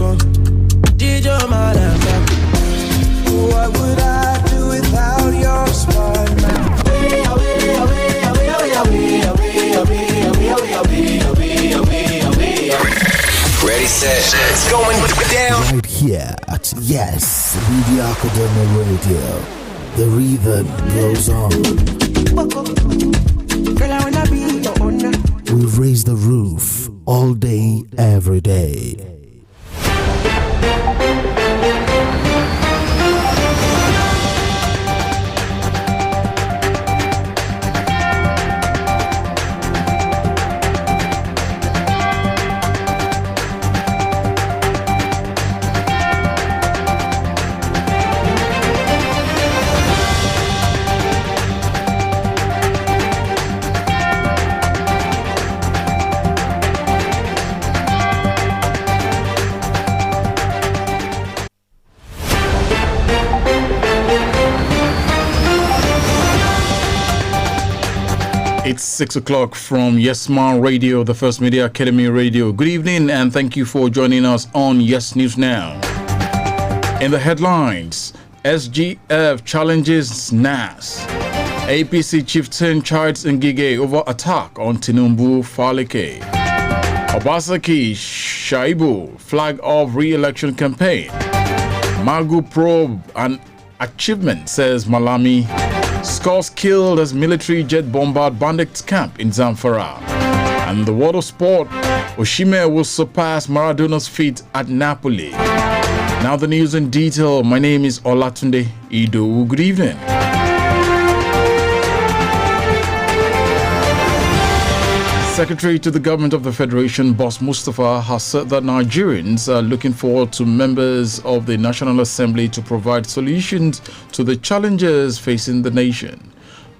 come. DJ Malaka. What would I do without your smile now? Ready, set, it's going down. Right here at Yes Media Academy Radio. The rhythm goes on. Girl, I wanna be your owner. We raise the roof all day, every day. It's 6 o'clock from Yes Man Radio, the First Media Academy Radio. Good evening and thank you for joining us on Yes News Now. In the headlines, SGF challenges NAS. APC chieftain chides Ngige over attack on Tinubu Falike. Obasaki Shaibu flag of re-election campaign. Magu probe an achievement, says Malami. Scores killed as military jet bombard bandits camp in Zamfara. And the world of sport, Osimhen will surpass Maradona's feat at Napoli. Now the news in detail. My name is Olatunde Ido. Good evening. Secretary to the Government of the Federation, Boss Mustafa, has said that Nigerians are looking forward to members of the National Assembly to provide solutions to the challenges facing the nation.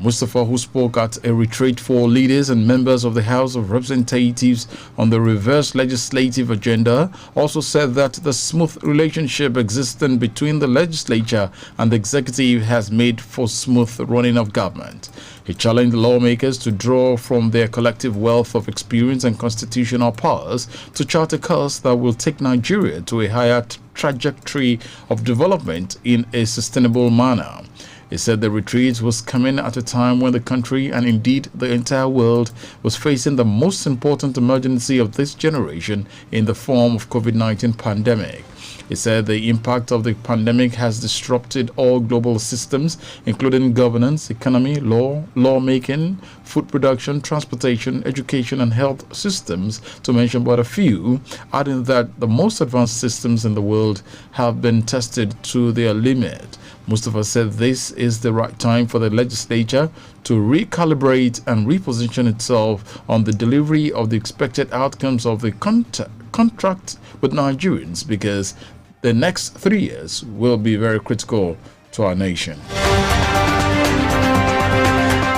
Mustafa, who spoke at a retreat for leaders and members of the House of Representatives on the reverse legislative agenda, also said that the smooth relationship existing between the legislature and the executive has made for smooth running of government. He challenged lawmakers to draw from their collective wealth of experience and constitutional powers to chart a course that will take Nigeria to a higher trajectory of development in a sustainable manner. He said the retreat was coming at a time when the country and indeed the entire world was facing the most important emergency of this generation in the form of COVID-19 pandemic. He said the impact of the pandemic has disrupted all global systems, including governance, economy, lawmaking, food production, transportation, education, and health systems, to mention but a few, adding that the most advanced systems in the world have been tested to their limit. Mustafa said this is the right time for the legislature to recalibrate and reposition itself on the delivery of the expected outcomes of the contract with Nigerians, because the next 3 years will be very critical to our nation.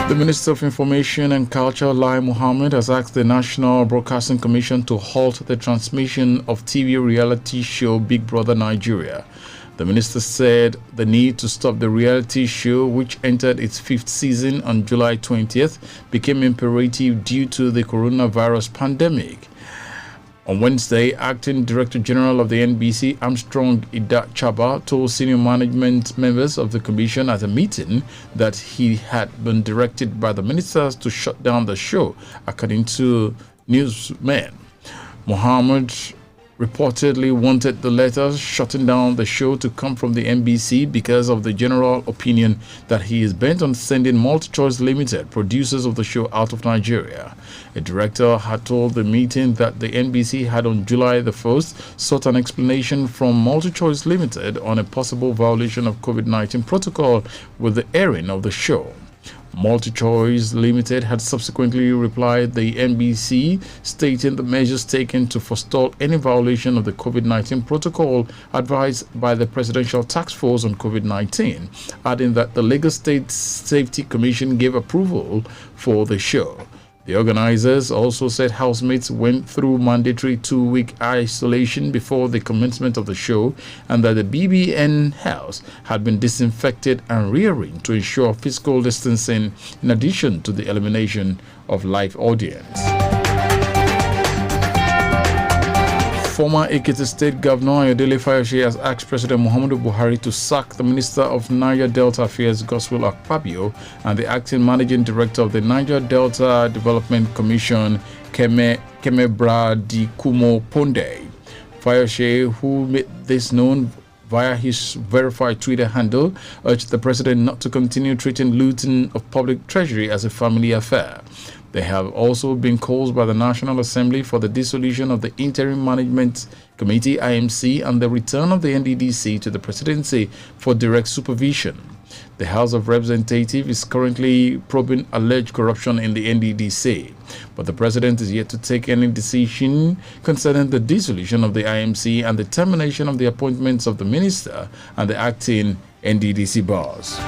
The Minister of Information and Culture, Lai Mohammed, has asked the National Broadcasting Commission to halt the transmission of TV reality show Big Brother Nigeria. The minister said the need to stop the reality show, which entered its fifth season on July 20th, became imperative due to the coronavirus pandemic. On Wednesday, Acting Director General of the NBC, Armstrong Idachaba, told senior management members of the commission at a meeting that he had been directed by the ministers to shut down the show, according to newsmen. Mohammed reportedly wanted the letters shutting down the show to come from the NBC because of the general opinion that he is bent on sending MultiChoice Limited, producers of the show, out of Nigeria. A director had told the meeting that the NBC had on July the 1st sought an explanation from MultiChoice Limited on a possible violation of COVID-19 protocol with the airing of the show. MultiChoice Limited had subsequently replied the NBC, stating the measures taken to forestall any violation of the COVID-19 protocol advised by the Presidential Task Force on COVID-19, adding that the Lagos State Safety Commission gave approval for the show. The organizers also said housemates went through mandatory 2-week isolation before the commencement of the show, and that the BBN house had been disinfected and rearranged to ensure physical distancing, in addition to the elimination of live audience. Former Ekiti State Governor Ayodele Fayose has asked President Muhammadu Buhari to sack the Minister of Niger Delta Affairs, Godswill Akpabio, and the acting Managing Director of the Niger Delta Development Commission, Kemebra Di Kumo Ponde. Fayose, who made this known via his verified Twitter handle, urged the president not to continue treating looting of public treasury as a family affair. There have also been calls by the National Assembly for the dissolution of the Interim Management Committee (IMC) and the return of the NDDC to the presidency for direct supervision. The House of Representatives is currently probing alleged corruption in the NDDC, but the president is yet to take any decision concerning the dissolution of the IMC and the termination of the appointments of the minister and the acting NDDC boss.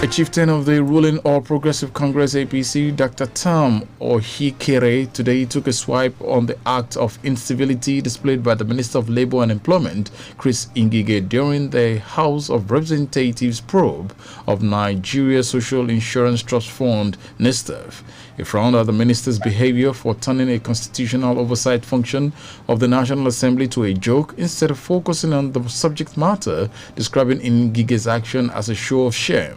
A chieftain of the ruling All Progressive Congress APC, Dr. Tam Ohikere, today took a swipe on the act of incivility displayed by the Minister of Labour and Employment, Chris Ngige, during the House of Representatives probe of Nigeria Social Insurance Trust Fund, NISTF. He frowned at the minister's behavior for turning a constitutional oversight function of the National Assembly to a joke instead of focusing on the subject matter, describing Ngige's action as a show of shame.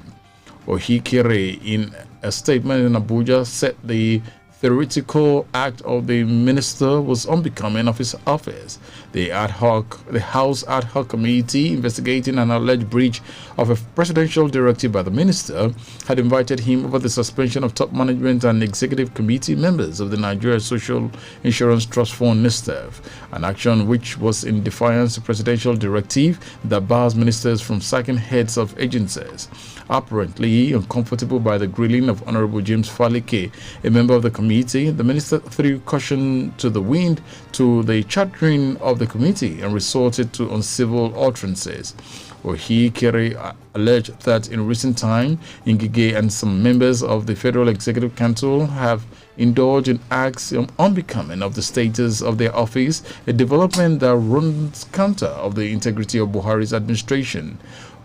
Ohikere, in a statement in Abuja, said the theoretical act of the minister was unbecoming of his office. The House Ad Hoc Committee investigating an alleged breach of a presidential directive by the minister had invited him over the suspension of top management and executive committee members of the Nigeria Social Insurance Trust Fund (NISTF), an action which was in defiance of presidential directive that bars ministers from sacking heads of agencies. Apparently uncomfortable by the grilling of Honorable James Falike, a member of the committee, the minister threw caution to the wind to the chattering of the committee and resorted to uncivil utterances. Ohikere alleged that in recent time, Ngige and some members of the Federal Executive Council have indulged in acts unbecoming of the status of their office, a development that runs counter of the integrity of Buhari's administration.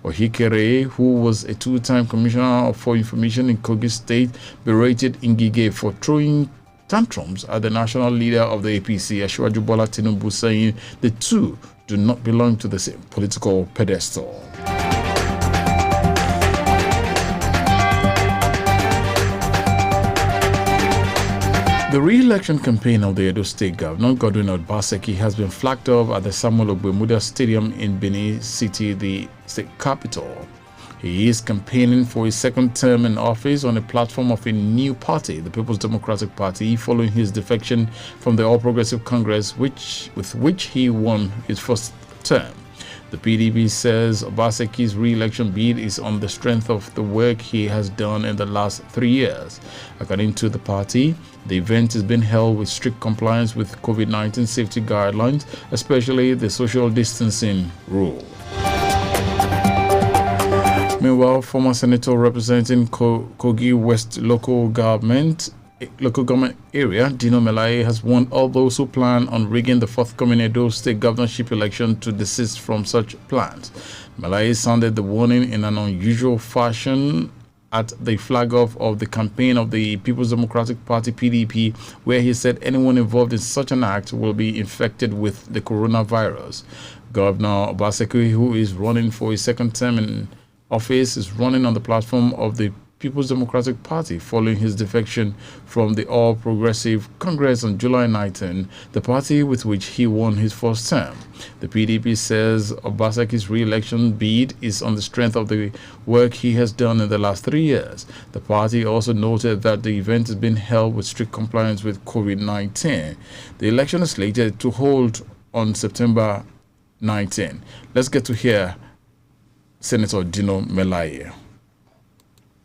Ohikere, who was a two-time commissioner for information in Kogi State, berated Ngige for throwing tantrums at the national leader of the APC, Asiwaju Bola Tinubu, saying the two do not belong to the same political pedestal. The re-election campaign of the Edo State Governor, Godwin Obaseki, has been flagged off at the Samuel Ogbemudia Stadium in Benin City, the state capital. He is campaigning for his second term in office on a platform of a new party, the People's Democratic Party, following his defection from the All Progressive Congress, with which he won his first term. The PDP says Obaseki's re-election bid is on the strength of the work he has done in the last 3 years. According to the party, the event is being held with strict compliance with COVID-19 safety guidelines, especially the social distancing rule. Meanwhile, former senator representing Kogi West local government area, Dino Melaye, has warned all those who plan on rigging the forthcoming Edo State governorship election to desist from such plans. Melaye sounded the warning in an unusual fashion at the flag-off of the campaign of the People's Democratic Party (PDP), where he said anyone involved in such an act will be infected with the coronavirus. Governor Obaseki, who is running for his second term in office, is running on the platform of the People's Democratic Party following his defection from the All Progressive Congress on July 19, the party with which he won his first term. The PDP says Obaseki's re-election bid is on the strength of the work he has done in the last 3 years. The party also noted that the event is being held with strict compliance with COVID-19. The election is slated to hold on September 19. Let's get to hear Senator Dino Melaye.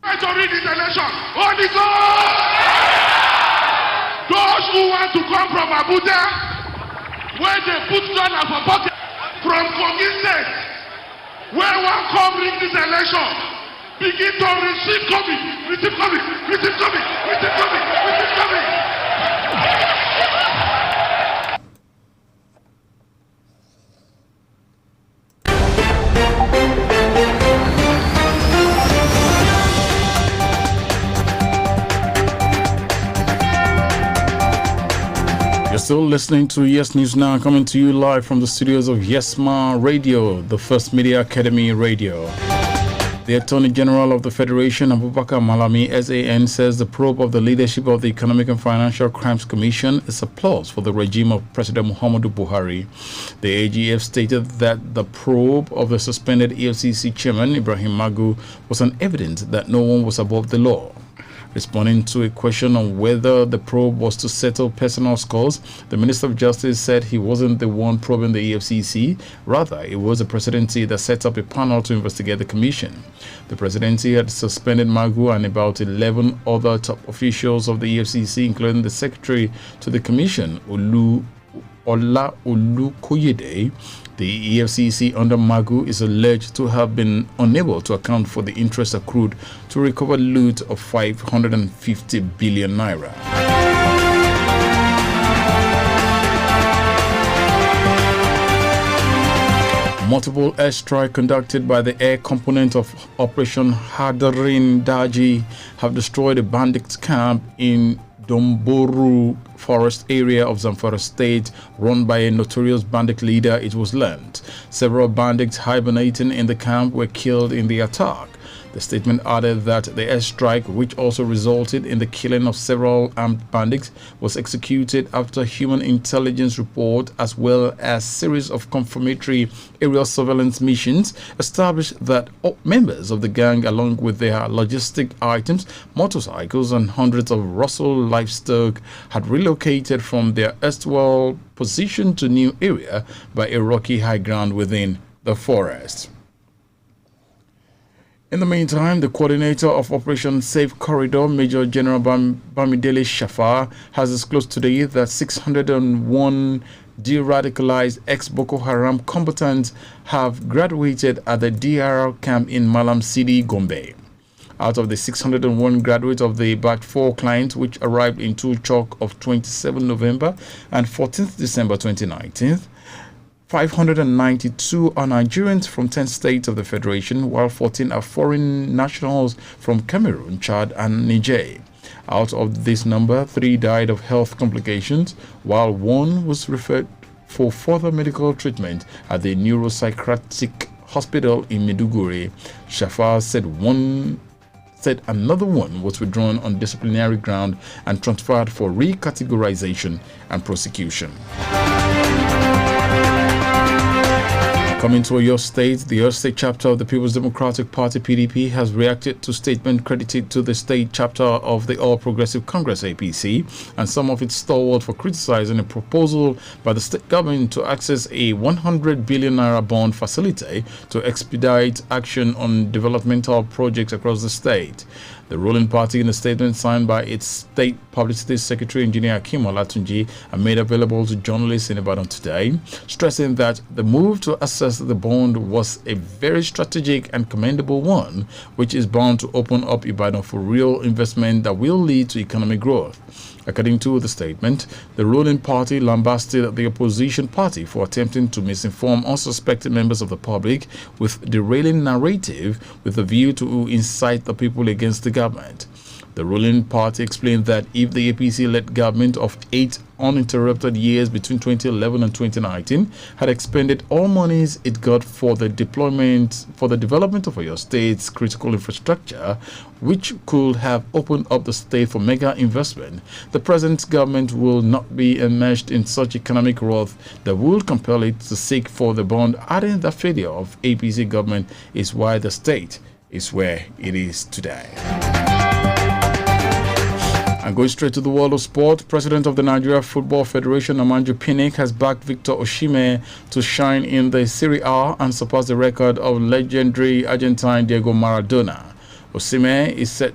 To read this election, Holy Ghost! Those who want to come from Abuja, where they put dollar for pocket, from Kogi State, where one come read this election, begin to receive COVID, receive COVID, receive COVID, receive COVID, receive COVID. Still listening to Yes News Now, coming to you live from the studios of Yesma Radio, the First Media Academy Radio. The Attorney General of the Federation, Abubakar Malami, SAN, says the probe of the leadership of the Economic and Financial Crimes Commission is applause for the regime of President Muhammadu Buhari. The AGF stated that the probe of the suspended EFCC chairman, Ibrahim Magu, was an evidence that no one was above the law. Responding to a question on whether the probe was to settle personal scores, the Minister of Justice said he wasn't the one probing the EFCC. Rather, it was the presidency that set up a panel to investigate the commission. The presidency had suspended Magu and about 11 other top officials of the EFCC, including the secretary to the commission, Ola Olukoyede. The EFCC under Magu is alleged to have been unable to account for the interest accrued to recover loot of 550 billion naira. Multiple airstrikes conducted by the air component of Operation Hadarin Daji have destroyed a bandit camp in Domboru forest area of Zamfara state, run by a notorious bandit leader, it was learned. Several bandits hibernating in the camp were killed in the attack. The statement added that the airstrike, which also resulted in the killing of several armed bandits, was executed after human intelligence report as well as series of confirmatory aerial surveillance missions established that members of the gang, along with their logistic items, motorcycles and hundreds of Russell livestock, had relocated from their erstwhile position to new area by a rocky high ground within the forest. In the meantime, the coordinator of Operation Safe Corridor, Major General Bamidele Shafar, has disclosed today that 601 de-radicalized ex-Boko Haram combatants have graduated at the DRR camp in Malam City, Gombe. Out of the 601 graduates of the Batch 4 clients, which arrived in Tulchok of 27 November and 14th December 2019, 592 are Nigerians from 10 states of the Federation, while 14 are foreign nationals from Cameroon, Chad, and Niger. Out of this number, 3 died of health complications, while 1 was referred for further medical treatment at the neuropsychiatric hospital in Maiduguri. Shafar said another one was withdrawn on disciplinary ground and transferred for recategorization and prosecution. Coming to Oyo State, the Oyo State chapter of the People's Democratic Party (PDP) has reacted to statement credited to the state chapter of the All Progressive Congress (APC) and some of its stalwart for criticizing a proposal by the state government to access a 100 billion naira bond facility to expedite action on developmental projects across the state. The ruling party, in a statement signed by its State Publicity Secretary, Engineer Akim Olatunji, and made available to journalists in Ibadan today, stressing that the move to access the bond was a very strategic and commendable one, which is bound to open up Ibadan for real investment that will lead to economic growth. According to the statement, the ruling party lambasted the opposition party for attempting to misinform unsuspecting members of the public with derailing narrative with a view to incite the people against the government. The ruling party explained that if the APC-led government of 8 uninterrupted years between 2011 and 2019 had expended all monies it got for the development of Oyo State's critical infrastructure, which could have opened up the state for mega investment, the present government will not be immersed in such economic growth that will compel it to seek for the bond, adding that failure of APC government is why the state is where it is today. And going straight to the world of sport, President of the Nigeria Football Federation, Amanju Pinnick, has backed Victor Osimhen to shine in the Serie A and surpass the record of legendary Argentine Diego Maradona. Osimhen is set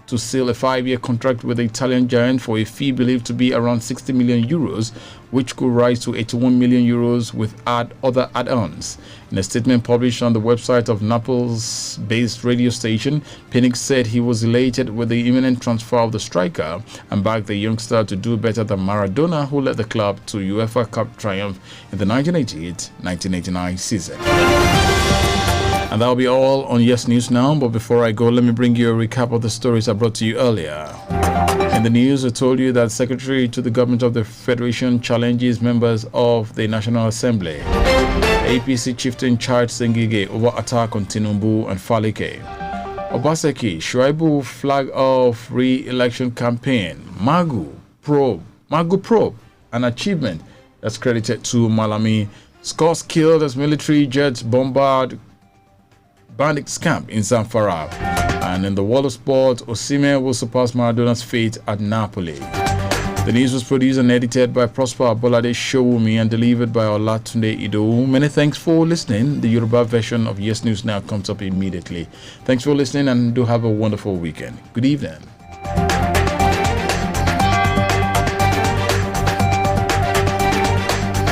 to seal a 5-year contract with the Italian giant for a fee believed to be around 60 million euros, which could rise to 81 million euros with other add-ons. In a statement published on the website of Naples-based radio station, Pinnick said he was elated with the imminent transfer of the striker and backed the youngster to do better than Maradona, who led the club to UEFA Cup triumph in the 1988-1989 season. And that'll be all on Yes News Now. But before I go, let me bring you a recap of the stories I brought to you earlier. In the news, I told you that Secretary to the Government of the Federation challenges members of the National Assembly. APC chieftain charged Sengige over attack on Tinubu and Falike. Obaseki, Shuaibu flag off re-election campaign. Magu probe, an achievement that's credited to Malami. Scores killed as military jets bombard bandits camp in Zamfara. And in the world of sport, Osimhen will surpass Maradona's fate at Napoli. The news was produced and edited by Prosper Abolade Showumi and delivered by Olatunde Ido. Many thanks for listening. The Yoruba version of Yes News Now comes up immediately. Thanks for listening and do have a wonderful weekend. Good evening.